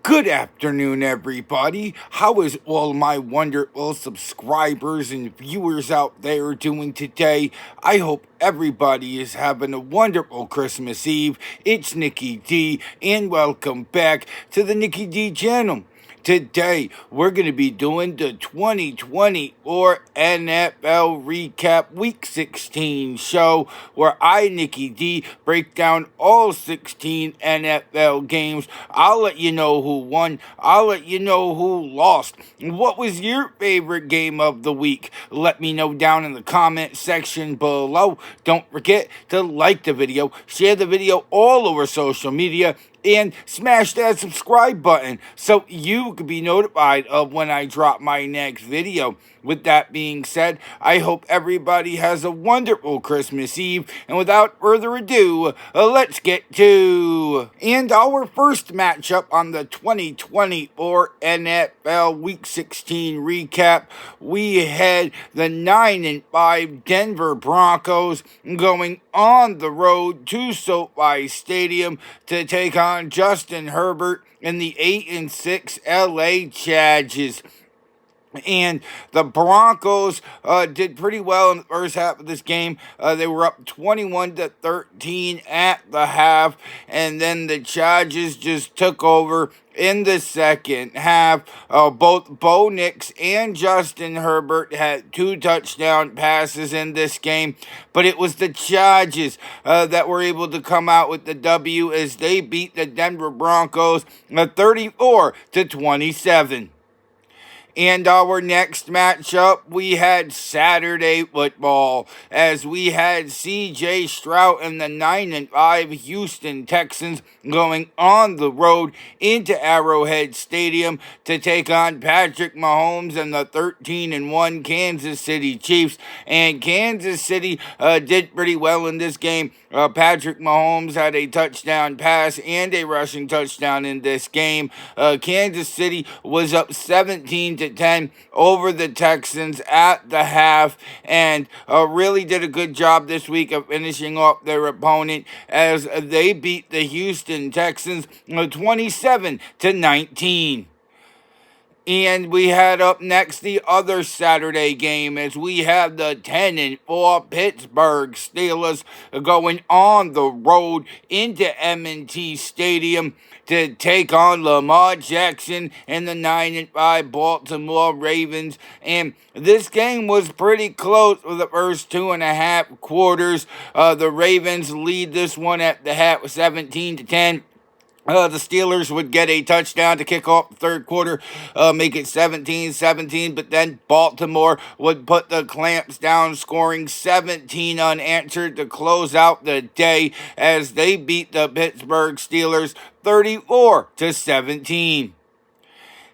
Good afternoon, everybody. How is all my wonderful subscribers and viewers out there doing today? I hope everybody is having a wonderful Christmas Eve. It's Nikki D, and welcome back to the Nikki D channel. Today, we're going to be doing the 2024 NFL Recap Week 16 show, where I, Nikki D, break down all 16 NFL games. I'll let you know who won. I'll let you know who lost. What was your favorite game of the week? Let me know down in the comment section below. Don't forget to like the video, share the video all over social media, and smash that subscribe button so you can be notified of when I drop my next video. With that being said, I hope everybody has a wonderful Christmas Eve, and without further ado, let's get to our first matchup on the 2024 NFL Week 16 recap. We had the 9-5 Denver Broncos going on the road to SoFi Stadium to take on Justin Herbert and the 8-6 LA Chargers. And the Broncos did pretty well in the first half of this game. They were up 21-13 at the half, and then the Chargers just took over in the second half. Both Bo Nix and Justin Herbert had 2 touchdown passes in this game, but it was the Chargers that were able to come out with the W as they beat the Denver Broncos 34-27. And our next matchup, we had Saturday football, as we had C.J. Stroud and the 9-5 Houston Texans going on the road into Arrowhead Stadium to take on Patrick Mahomes and the 13-1 Kansas City Chiefs. And Kansas City did pretty well in this game. Patrick Mahomes had a touchdown pass and a rushing touchdown in this game. Kansas City was up 17-10 over the Texans at the half, and really did a good job this week of finishing off their opponent as they beat the Houston Texans 27-19. And we had up next the other Saturday game, as we have the 10-4 Pittsburgh Steelers going on the road into M&T Stadium to take on Lamar Jackson and the 9-5 Baltimore Ravens. And this game was pretty close for the first 2.5 quarters. The Ravens lead this one at the half 17-10. The Steelers would get a touchdown to kick off the third quarter, make it 17-17, but then Baltimore would put the clamps down, scoring 17 unanswered to close out the day as they beat the Pittsburgh Steelers 34-17.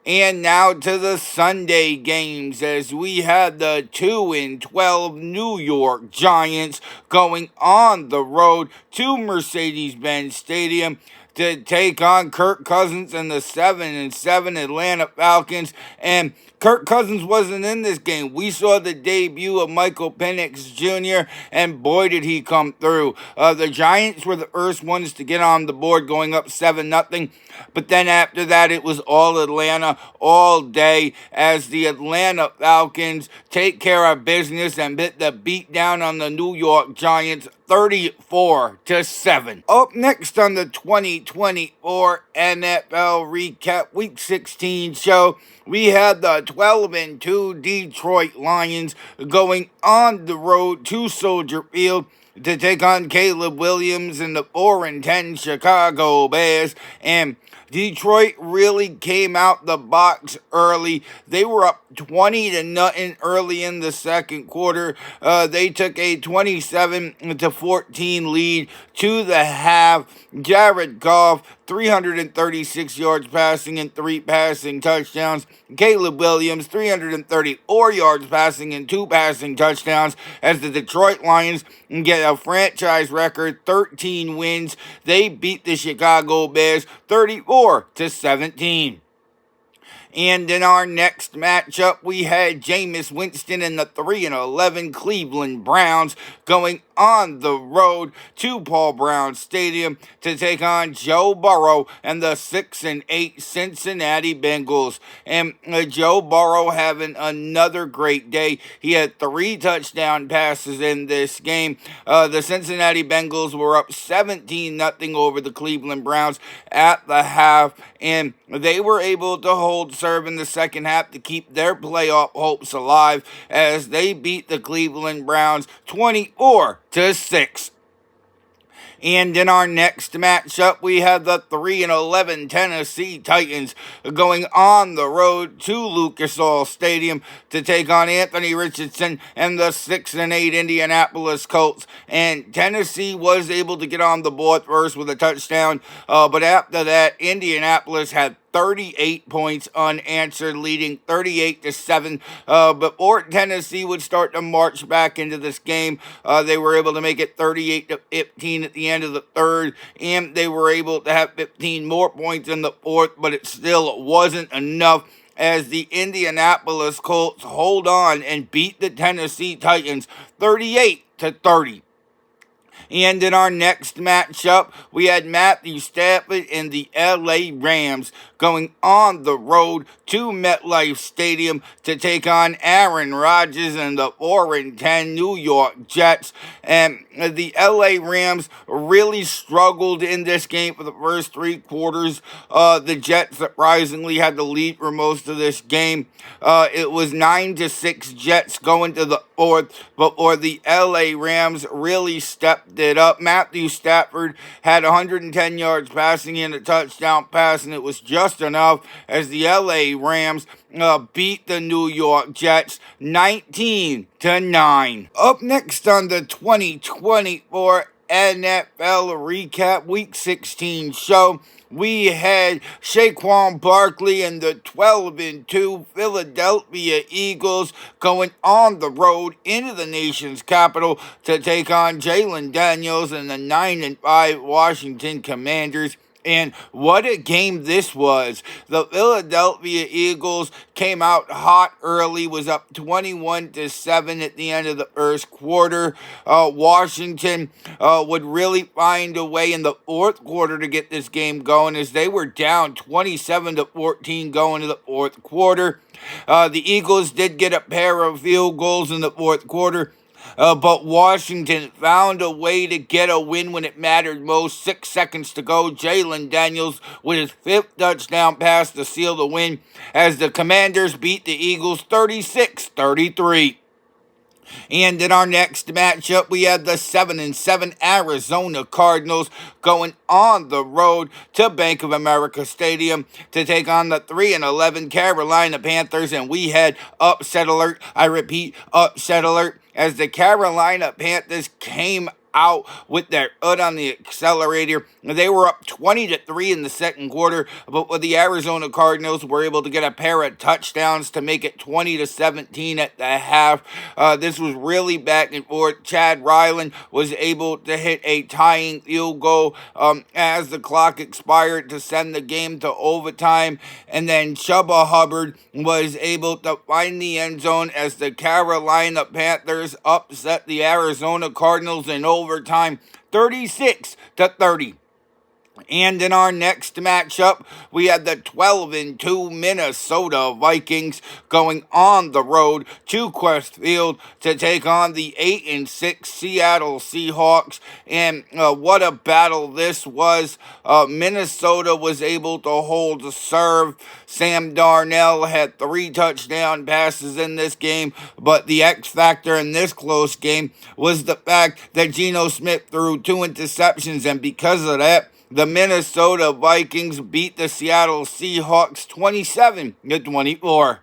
And now to the Sunday games, as we had the 2-12 New York Giants going on the road to Mercedes-Benz Stadium to take on Kirk Cousins and the 7-7 Atlanta Falcons. And Kirk Cousins wasn't in this game. We saw the debut of Michael Penix Jr., and boy did he come through. The Giants were the first ones to get on the board, going up 7-0. But then after that, it was all Atlanta all day, as the Atlanta Falcons take care of business and bit the beat down on the New York Giants 34-7. Up next on the 2024 NFL Recap Week 16 show, we had the 12-2 Detroit Lions going on the road to Soldier Field to take on Caleb Williams and the 4-10 Chicago Bears. And Detroit really came out the box early. They were up 20-0 early in the second quarter. They took a 27-14 lead to the half. Jared Goff, 336 yards passing and 3 passing touchdowns. Caleb Williams, 334 yards passing and 2 passing touchdowns, as the Detroit Lions get a franchise record 13 wins. They beat the Chicago Bears 34-17. And in our next matchup, we had Jameis Winston and the 3-11 Cleveland Browns going on the road to Paul Brown Stadium to take on Joe Burrow and the 6-8 Cincinnati Bengals. And Joe Burrow having another great day. He had 3 touchdown passes in this game. The Cincinnati Bengals were up 17-0 over the Cleveland Browns at the half, and they were able to hold serve in the second half to keep their playoff hopes alive as they beat the Cleveland Browns 24-6. And in our next matchup, we have the 3-11 Tennessee Titans going on the road to Lucas Oil Stadium to take on Anthony Richardson and the 6-8 Indianapolis Colts. And Tennessee was able to get on the board first with a touchdown, but after that, Indianapolis had 38 points unanswered, leading 38-7. Before Tennessee would start to march back into this game, they were able to make it 38-15 at the end of the third, and they were able to have 15 more points in the fourth, but it still wasn't enough as the Indianapolis Colts hold on and beat the Tennessee Titans 38-30. And in our next matchup, we had Matthew Stafford and the LA Rams going on the road to MetLife Stadium to take on Aaron Rodgers and the 4-10 New York Jets. And the LA Rams really struggled in this game for the first 3 quarters. The Jets surprisingly had the lead for most of this game. It was 9-6 Jets going to the fourth, before the LA Rams really stepped it up. Matthew Stafford had 110 yards passing and a touchdown pass, and it was just enough as the LA Rams beat the New York Jets 19-9. Up next on the 2024 NFL Recap Week 16 show, we had Saquon Barkley and the 12-2 Philadelphia Eagles going on the road into the nation's capital to take on Jalen Daniels and the 9-5 Washington Commanders. And what a game this was. The Philadelphia Eagles came out hot early, was up 21-7 at the end of the first quarter. Washington would really find a way in the fourth quarter to get this game going as they were down 27-14 going to the fourth quarter. The Eagles did get a pair of field goals in the fourth quarter. But Washington found a way to get a win when it mattered most. 6 seconds to go. Jalen Daniels with his 5th touchdown pass to seal the win as the Commanders beat the Eagles 36-33. And in our next matchup, we had the 7-7 Arizona Cardinals going on the road to Bank of America Stadium to take on the 3-11 Carolina Panthers. And we had upset alert. I repeat, upset alert, as the Carolina Panthers came out with their foot on the accelerator. They were up 20-3 in the second quarter, but with the Arizona Cardinals were able to get a pair of touchdowns to make it 20-17 at the half. This was really back and forth. Chad Ryland was able to hit a tying field goal as the clock expired to send the game to overtime, and then Chuba Hubbard was able to find the end zone as the Carolina Panthers upset the Arizona Cardinals in overtime 36-30. And in our next matchup, we had the 12-2 Minnesota Vikings going on the road to Quest Field to take on the 8-6 Seattle Seahawks. And what a battle this was. Minnesota was able to hold serve. Sam Darnold had 3 touchdown passes in this game, but the X factor in this close game was the fact that Geno Smith threw 2 interceptions, and because of that, the Minnesota Vikings beat the Seattle Seahawks 27-24.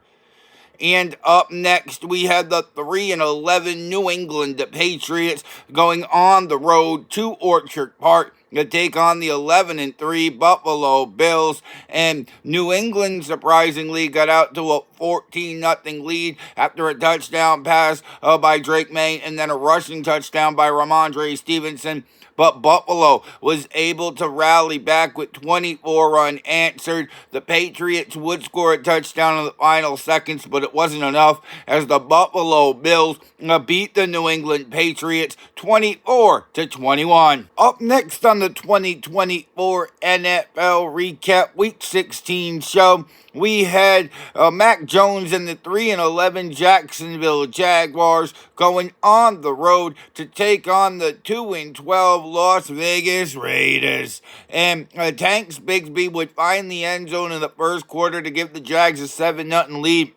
And up next, we had the 3-11 New England Patriots going on the road to Orchard Park to take on the 11-3 Buffalo Bills. And New England surprisingly got out to a 14-0 lead after a touchdown pass by Drake May and then a rushing touchdown by Ramondre Stevenson. but Buffalo was able to rally back with 24 unanswered. The Patriots would score a touchdown in the final seconds, but it wasn't enough as the Buffalo Bills beat the New England Patriots 24-21. Up next on the 2024 NFL Recap Week 16 show, we had Mac Jones and the 3-11 Jacksonville Jaguars going on the road to take on the 2-12 Las Vegas Raiders. And Tanks Bigsby would find the end zone in the first quarter to give the Jags a 7-0 lead.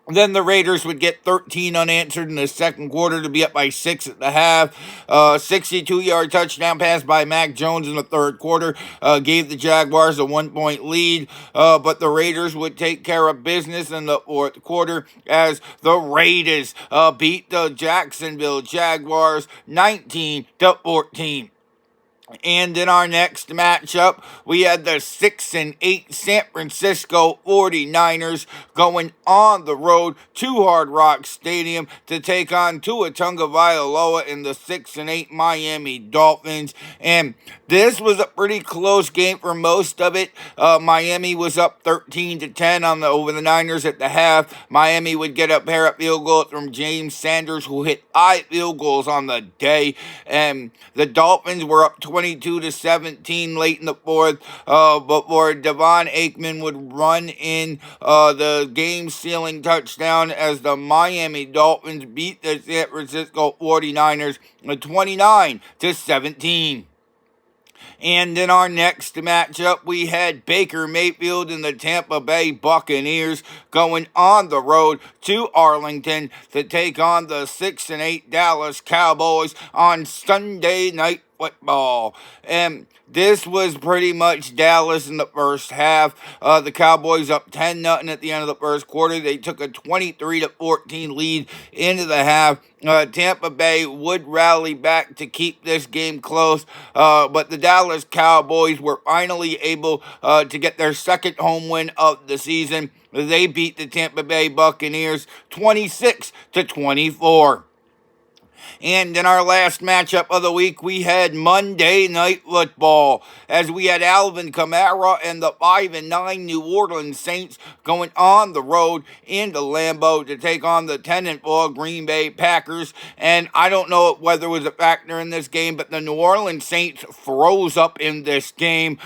Then the Raiders would get 13 unanswered in the second quarter to be up by 6 at the half. 62-yard touchdown pass by Mac Jones in the third quarter gave the Jaguars a 1-point lead. But the Raiders would take care of business in the fourth quarter as the Raiders beat the Jacksonville Jaguars 19-14. And in our next matchup, we had the 6-8 San Francisco 49ers going on the road to Hard Rock Stadium to take on Tua Tagovailoa in the 6-8 Miami Dolphins. And this was a pretty close game for most of it. Miami was up 13-10 over the Niners at the half. Miami would get a pair of field goals from James Sanders, who hit 5 field goals on the day. And the Dolphins were up 22-17 late in the fourth, before Devon Achane would run in the game-sealing touchdown as the Miami Dolphins beat the San Francisco 49ers 29-17. And in our next matchup, we had Baker Mayfield and the Tampa Bay Buccaneers going on the road to Arlington to take on the 6-8 Dallas Cowboys on Sunday Night Football. And this was pretty much Dallas in the first half. The Cowboys up 10-0 at the end of the first quarter. They took a 23-14 lead into the half. Tampa Bay would rally back to keep this game close, but the Dallas Cowboys were finally able to get their second home win of the season. They beat the Tampa Bay Buccaneers 26-24. And in our last matchup of the week, we had Monday Night Football, as we had Alvin Kamara and the 5-9 New Orleans Saints going on the road into Lambeau to take on the 10-4 Green Bay Packers. And I don't know if weather was a factor in this game, but the New Orleans Saints froze up in this game.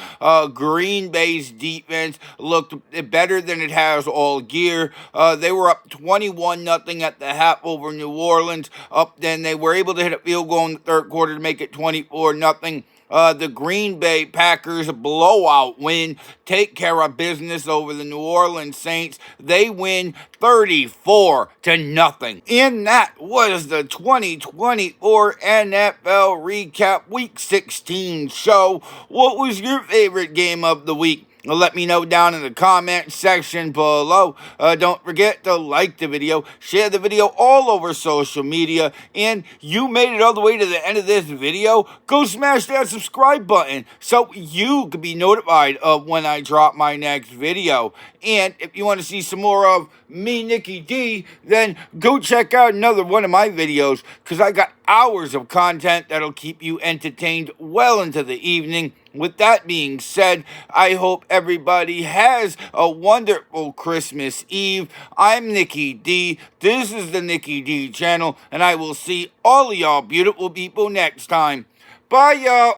Green Bay's defense looked better than it has all year. They were up 21-0 at the half over New Orleans. Then they were able to hit a field goal in the third quarter to make it 24-0. The Green Bay Packers blowout win, take care of business over the New Orleans Saints. They win 34-0. And that was the 2024 NFL Recap Week 16 show. What was your favorite game of the week? Let me know down in the comment section below. Don't forget to like the video, share the video all over social media, and you made it all the way to the end of this video, go smash that subscribe button so you can be notified of when I drop my next video. And if you want to see some more of me, Nicky D, then go check out another one of my videos, because I got hours of content that'll keep you entertained well into the evening. With that being said, I hope everybody has a wonderful Christmas Eve. I'm Nicky D. This is the Nicky D channel, and I will see all of y'all beautiful people next time. Bye, y'all.